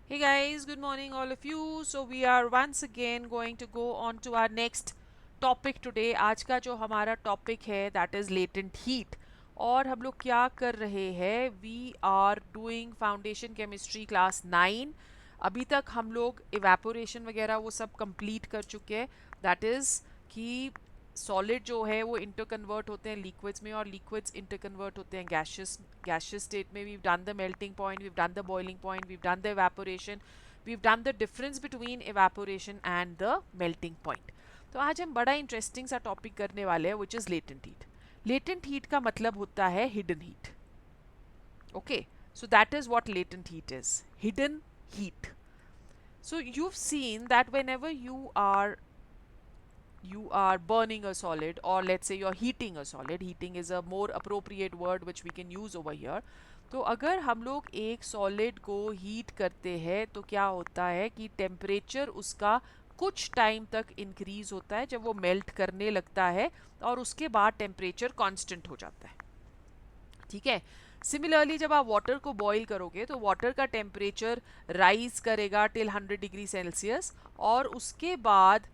Hey guys, good morning all of you. So we are once again going to go on to our next topic today. आज का जो हमारा topic है that is latent heat. और हम लोग क्या कर रहे हैं? We are doing foundation chemistry class 9. अभी तक हम लोग evaporation वगैरह वो सब complete कर चुके हैं. That is कि सॉलिड जो है वो इंटर कन्वर्ट होते हैं लिक्विड्स में और लिक्विड्स इंटर कन्वर्ट होते हैं गैशियस स्टेट में. We done the melting point, we done the boiling point, we done the evaporation, we done the difference between evaporation and the melting point. तो आज हम बड़ा इंटरेस्टिंग सा टॉपिक करने वाले हैं which is latent heat. Latent heat का मतलब होता है hidden heat. Okay, so that is what latent heat is, hidden heat. So you've seen that whenever you are burning a solid, or let's say you're heating a solid. Heating is a more appropriate word which we can use over here. तो अगर हम लोग एक solid को heat करते हैं तो क्या होता है कि टेम्परेचर उसका कुछ टाइम तक इंक्रीज होता है जब वो मेल्ट करने लगता है और उसके बाद टेम्परेचर कांस्टेंट हो जाता है. ठीक है. सिमिलरली जब आप वाटर को बॉईल करोगे तो वाटर का टेम्परेचर राइज करेगा टिल 100 डिग्री सेल्सियस और उसके बाद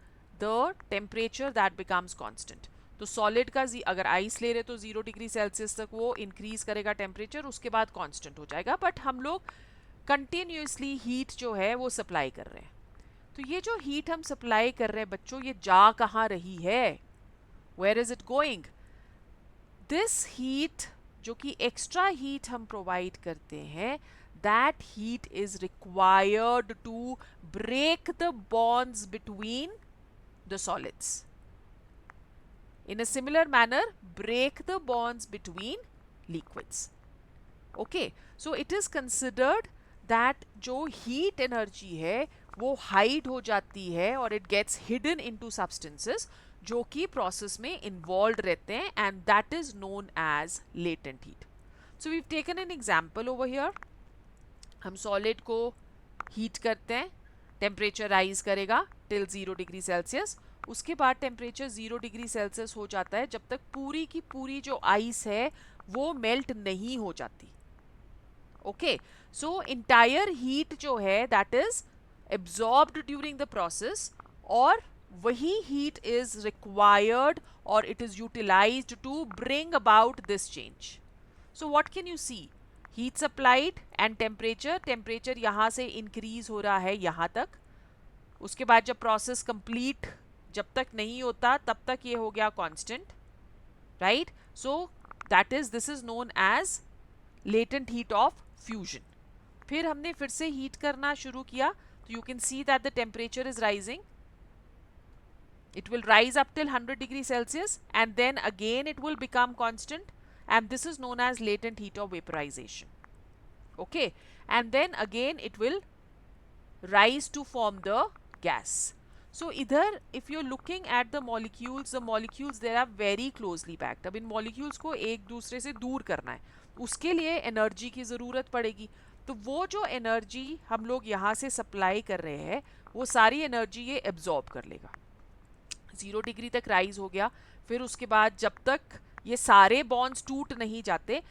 the temperature that becomes constant. तो सॉलिड का अगर आइस ले रहे तो 0 डिग्री सेल्सियस तक वो इंक्रीज करेगा टेम्परेचर, उसके बाद कांस्टेंट हो जाएगा. बट हम लोग कंटिन्यूसली हीट जो है वो सप्लाई कर रहे हैं. तो ये जो हीट हम सप्लाई कर रहे हैं बच्चों, ये जा कहाँ रही है? Where is it going? This heat जो कि एक्स्ट्रा हीट हम प्रोवाइड करते हैं, that heat is required to break the bonds between the solids. In a similar manner, break the bonds between liquids. Okay, so it is considered that जो heat energy है वो hide हो जाती है और it gets hidden into substances जो कि process में involved रहते हैं, and that is known as latent heat. So we've taken an example over here. हम solid को heat करते हैं, टेम्परेचर राइज करेगा टिल 0 डिग्री सेल्सियस. उसके बाद टेम्परेचर 0 डिग्री सेल्सियस हो जाता है जब तक पूरी की पूरी जो आइस है वो मेल्ट नहीं हो जाती. ओके, सो इंटायर हीट जो है that is absorbed during the process, और वही हीट इज रिक्वायर्ड और it is utilized to bring about this change. So what can you see? Heat supplied and temperature यहाँ से इंक्रीज हो रहा है यहाँ तक. उसके बाद जब प्रोसेस कंप्लीट जब तक नहीं होता तब तक ये हो गया constant, right? So that is this is known as latent heat of fusion. फिर हमने फिर से हीट करना शुरू किया तो you can see that the temperature is rising. It will rise up till 100 degree Celsius and then again it will become constant, and this is known as latent heat of vaporization. Okay, and then again it will rise to form the gas. So either if you're looking at the molecules they are very closely packed. अब इन molecules को एक दूसरे से दूर करना है, उसके लिए एनर्जी की ज़रूरत पड़ेगी. तो वो जो एनर्जी हम लोग यहाँ से सप्लाई कर रहे हैं वो सारी एनर्जी ये एब्जॉर्ब कर लेगा. 0 डिग्री तक राइज हो गया, फिर उसके बाद जब तक ये सारे बॉन्ड्स टूट नहीं जाते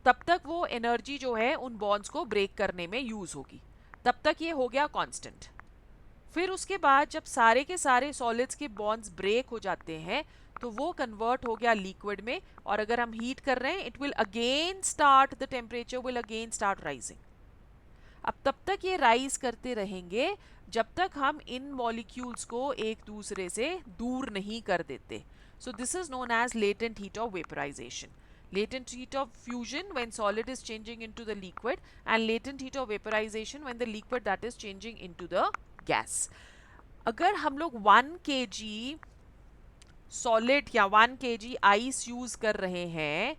तब तक वो एनर्जी जो है उन बॉन्ड्स को ब्रेक करने में यूज होगी. तब तक ये हो गया कांस्टेंट. फिर उसके बाद जब सारे के सारे सॉलिड्स के बॉन्ड्स ब्रेक हो जाते हैं तो वो कन्वर्ट हो गया लिक्विड में, और अगर हम हीट कर रहे हैं it will again start, the temperature will again start rising. अब तब तक ये राइज करते रहेंगे जब तक हम इन मॉलिक्यूल्स को एक दूसरे से दूर नहीं कर देते. So this is known as latent heat of vaporization. Latent heat of fusion when solid is changing into the liquid, and latent heat of vaporization when the liquid that is changing into the gas. अगर हम लोग 1 kg solid या 1 kg ice use कर रहे हैं,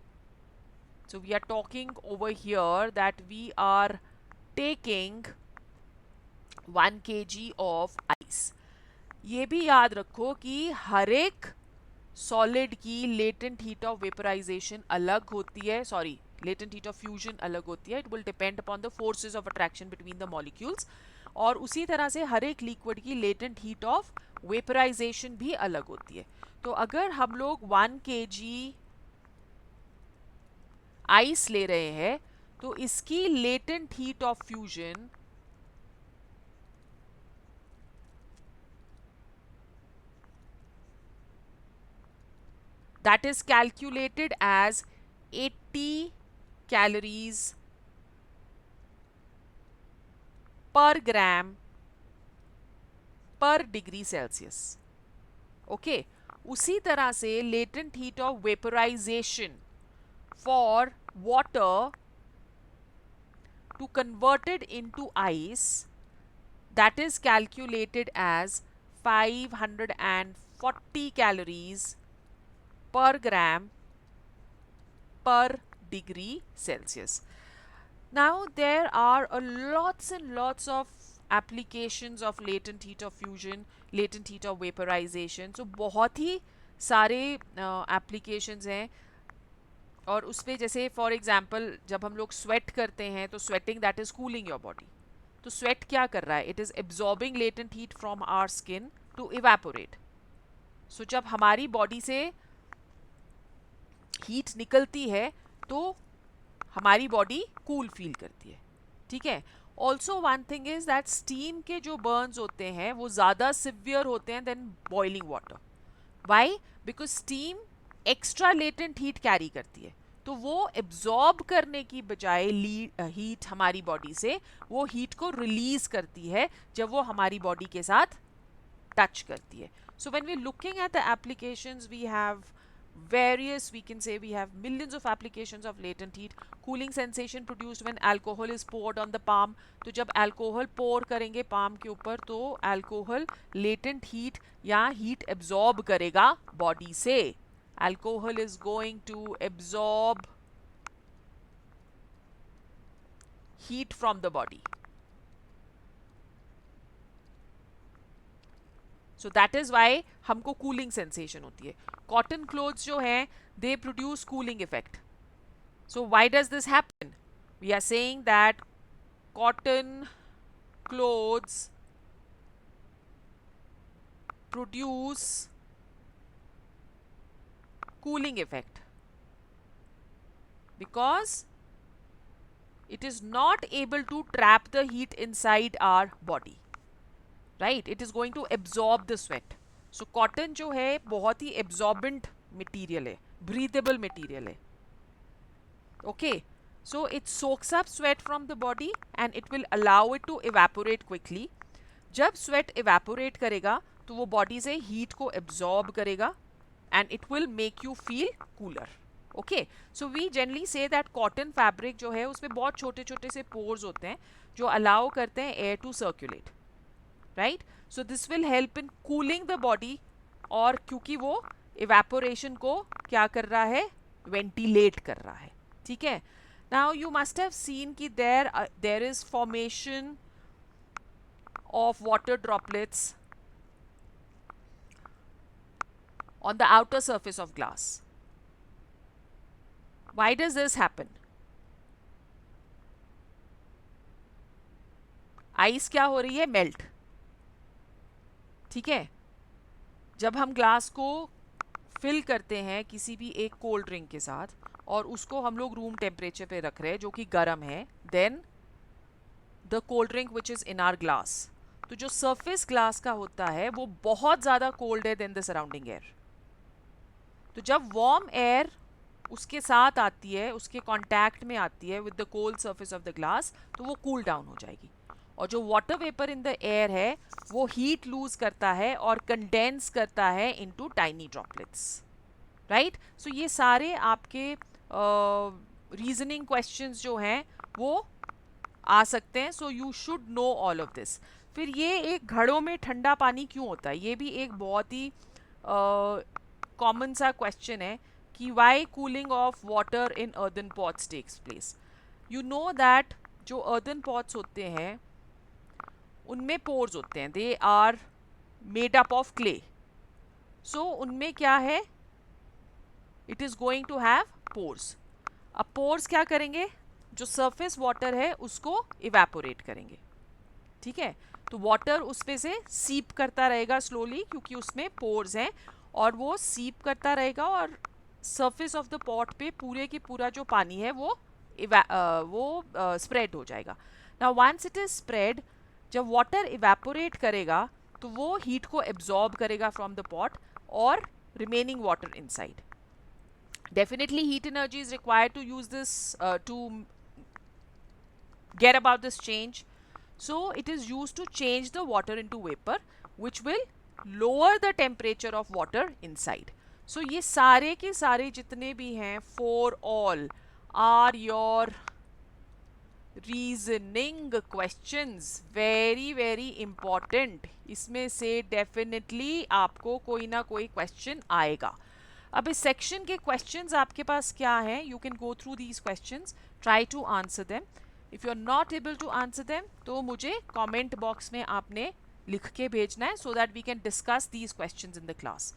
so we are talking over here that we are taking 1 kg of ice. ये भी याद रखो कि हर एक सॉलिड की लेटेंट हीट ऑफ वेपराइजेशन अलग होती है, sorry latent heat of fusion अलग होती है. It will depend upon the forces of attraction between the molecules. और उसी तरह से हर एक लिक्विड की लेटेंट हीट ऑफ वेपराइजेशन भी अलग होती है. तो अगर हम लोग 1 kg आइस ले रहे हैं तो इसकी latent heat of fusion that is calculated as 80 calories per gram per degree Celsius. Okay उसी तरह से latent heat of vaporization for water to convert it into ice, that is calculated as 540 calories per gram per degree Celsius. Now there are lots and lots of applications of latent heat of fusion, latent heat of vaporization. So बहुत ही सारे applications हैं और उस पे जैसे for example जब हम लोग स्वेट करते हैं तो sweating that is cooling your body. तो स्वेट क्या कर रहा है? It is absorbing latent heat from our skin to evaporate. So जब हमारी बॉडी से हीट निकलती है तो हमारी बॉडी कूल फील करती है. ठीक है. Also one thing is that steam के जो बर्न्स होते हैं वो ज़्यादा सिवियर होते हैं than boiling water. Why? Because steam extra latent heat carry करती है. तो वो एब्जॉर्ब करने की बजाय हीट हमारी बॉडी से वो हीट को रिलीज करती है जब वो हमारी बॉडी के साथ टच करती है. So when we looking at the applications we have various, we can say we have millions of applications of latent heat. Cooling sensation produced when alcohol is poured on the palm. तो जब alcohol pour करेंगे palm के ऊपर तो alcohol latent heat या heat absorb करेगा body से. Alcohol is going to absorb heat from the body. So that is why हमको cooling sensation होती है. Cotton clothes जो हैं they produce cooling effect. So why does this happen? We are saying that cotton clothes produce cooling effect because it is not able to trap the heat inside our body. Right? It is going to absorb the sweat. So cotton जो है बहुत ही absorbent material है, breathable material है. Okay, so it soaks up sweat from the body and it will allow it to evaporate quickly. जब sweat evaporate करेगा तो वो body से heat को absorb करेगा and it will make you feel cooler. Okay, so we generally say that cotton fabric जो है उसमें बहुत छोटे छोटे से pores होते हैं जो allow करते हैं air to circulate. Right. So this will help in cooling the body और क्योंकि वो इवेपोरेशन को क्या कर रहा है? वेंटिलेट कर रहा है. ठीक है. Now you must have seen कि there is formation of water droplets on the outer surface of glass. Why does this happen? Ice क्या हो रही है? मेल्ट. ठीक है. जब हम ग्लास को फिल करते हैं किसी भी एक कोल्ड ड्रिंक के साथ और उसको हम लोग रूम टेम्परेचर पे रख रहे हैं जो कि गर्म है, then the cold drink which is in our glass, तो जो सरफेस ग्लास का होता है वो बहुत ज़्यादा कोल्ड है देन द सराउंडिंग एयर. तो जब वार्म एयर उसके साथ आती है, उसके कांटेक्ट में आती है with the cold surface of the glass, तो वो कूल डाउन हो जाएगी. और जो water vapour in the air है वो हीट लूज करता है और कंडेंस करता है इनटू टाइनी ड्रॉपलेट्स. राइट. सो ये सारे आपके रीजनिंग क्वेश्चंस जो हैं वो आ सकते हैं. So you should know all of this. फिर ये एक घड़ों में ठंडा पानी क्यों होता है? ये भी एक बहुत ही कॉमन सा क्वेश्चन है कि why cooling of water in earthen pots takes place. You know that जो अर्दन पॉट्स होते हैं उनमें पोर्स होते हैं. They are made up of clay. So उनमें क्या है? It is going to have pores. अब पोर्स क्या करेंगे? जो सरफेस वाटर है उसको इवेपोरेट करेंगे. ठीक है. तो वाटर उस पे से सीप करता रहेगा स्लोली क्योंकि उसमें पोर्स हैं और वो सीप करता रहेगा और सरफेस ऑफ द पॉट पे पूरे की पूरा जो पानी है वो स्प्रेड हो जाएगा. Now once it is spread, जब वाटर इवेपोरेट करेगा तो वो हीट को एब्जॉर्ब करेगा फ्रॉम द पॉट और remaining water inside. Definitely heat energy is required to use this to get about this change. So it is used to change the water into vapor, which will lower the temperature of water inside. So ये सारे के सारे जितने भी हैं for all are your reasoning questions, very very important. इसमें से definitely आपको कोई ना कोई क्वेश्चन आएगा. अब इस सेक्शन के क्वेश्चंस आपके पास क्या है, you can go through these questions, try to answer them. If you are not able to answer them तो मुझे कमेंट बॉक्स में आपने लिख के भेजना है, so that we can discuss these questions in the class.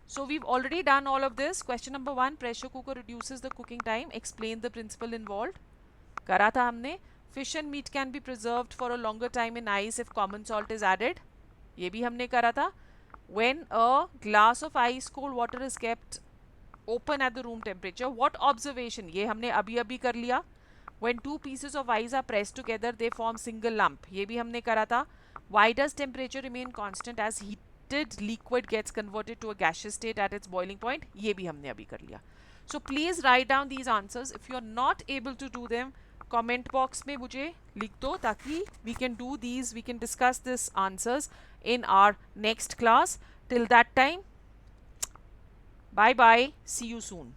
So we've already done all of this. Question number 1, pressure cooker reduces the cooking time. Explain the principle involved. करा था हमने. Fish and meat can be preserved for a longer time in ice if common salt is added. ये भी हमने करा था. When a glass of ice cold water is kept open at the room temperature, what observation, ये हमने अभी अभी कर लिया. When two pieces of ice are pressed together they form single lump, ये भी हमने करा था. Why does temperature remain constant as heated liquid gets converted to a gaseous state at its boiling point, ये भी हमने अभी कर लिया. So please write down these answers. If you are not able to do them, comment box में मुझे लिख दो, ताकि we can do these, we can discuss this answers in our next class. Till that time, bye bye, see you soon.